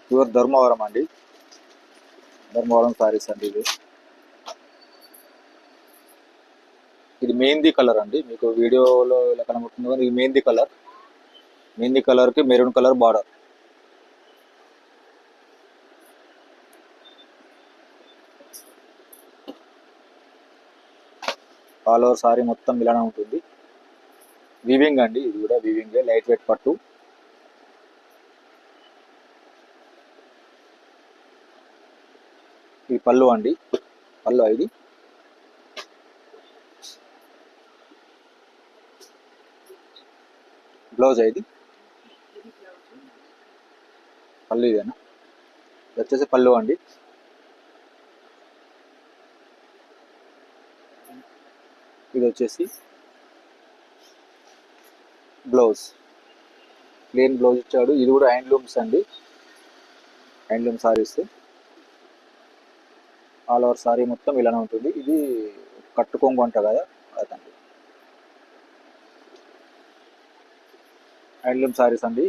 Pure Dharmavaram అండి. ధర్మవరం సారీస్ అండి ఇది మెహందీ కలర్ అండి. మీకు వీడియోలో ఎలా కనబడుతుందో ఇది మెహందీ కలర్. మెహందీ కలర్కి maroon colour border. All over sorry మొత్తం ఇలానే ఉంటుంది. వీవింగ్ అండి, ఇది కూడా వీవింగ్, లైట్ వెయిట్ పట్టు. ఇది పళ్ళు అండి, పళ్ళు ఇది. బ్లౌజ్ ఇది. పళ్ళు ఇదేనా, ఇది వచ్చేసి పళ్ళు అండి. ఇది వచ్చేసి బ్లౌజ్, ప్లెయిన్ బ్లౌజ్ ఇచ్చాడు. ఇది కూడా హ్యాండ్లూమ్స్ అండి, handloom saris. All over sorry మొత్తం ఇలానే ఉంటుంది. ఇది కట్టుకొంగు అంట కదా, అదండి హ్యాండ్లూమ్ సారీస్ అండి.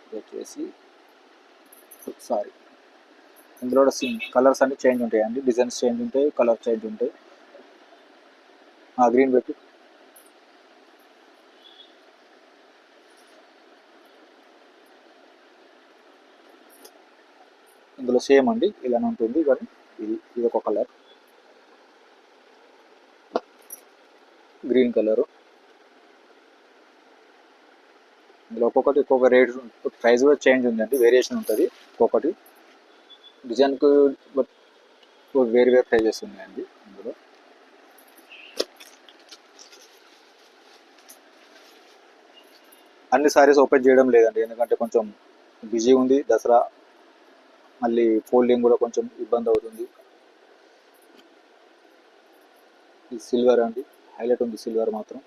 ఇది వచ్చేసి సారీ. ఇందులో కూడా కలర్స్ అన్ని చేంజ్ ఉంటాయండి, డిజైన్స్ చేంజ్ ఉంటాయి, కలర్ చేంజ్ ఉంటాయి. గ్రీన్ పెట్టి ఇందులో సేమ్ అండి ఇలానే ఉంటుంది, కానీ ఇది ఒక కలర్, గ్రీన్ కలరు. ఇందులో ఒక్కొక్కటి ఒక్కొక్క రేట్, ప్రైస్ కూడా చేంజ్ ఉందండి, వేరియేషన్ ఉంటుంది. ఒక్కొక్కటి డిజైన్కు వేరు వేరు ప్రైజెస్ ఉన్నాయండి. ఇందులో అన్ని సారీస్ ఓపెన్ చేయడం లేదండి, ఎందుకంటే కొంచెం బిజీ ఉంది, దసరా, మళ్ళీ ఫోల్డింగ్ కూడా కొంచెం ఇబ్బంది అవుతుంది. ఇది సిల్వర్ అండి, హైలైట్ ఉంది సిల్వర్ మాత్రం.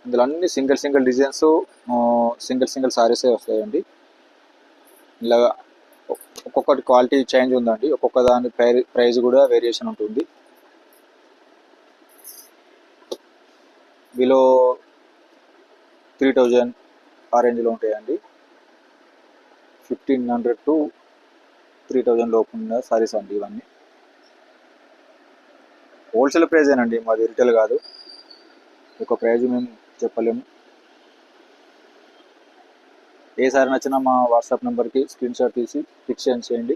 ఇందులో అన్ని single single designs, single single సారీసే వస్తాయండి. ఇలా ఒక్కొక్కటి క్వాలిటీ చేంజ్ ఉందండి, ఒక్కొక్క దాని ప్రైస్ కూడా వేరియేషన్ ఉంటుంది. బిలో 3000 ఆ రేంజ్లో ఉంటాయండి. 1500 to 3000 లోపు ఉన్న సారీస్ అండి ఇవన్నీ. హోల్సేల్ ప్రైజేనండి, మాది రిటైల్ కాదు, ఒక ప్రైజ్ మేము చెప్పలేము. ఏ సారీ నచ్చినా మా వాట్సాప్ నెంబర్కి స్క్రీన్ షాట్ తీసి పిక్స్ సెండ్ చేయండి,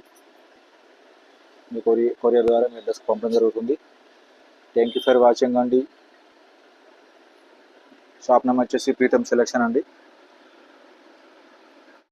మీ కొరియర్ ద్వారా మీ అడ్రస్కి పంపడం జరుగుతుంది. థ్యాంక్ యూ ఫర్ వాచింగ్ అండి. షాప్ నేమ్ వచ్చేసి ప్రీతం సెలెక్షన్ అండి.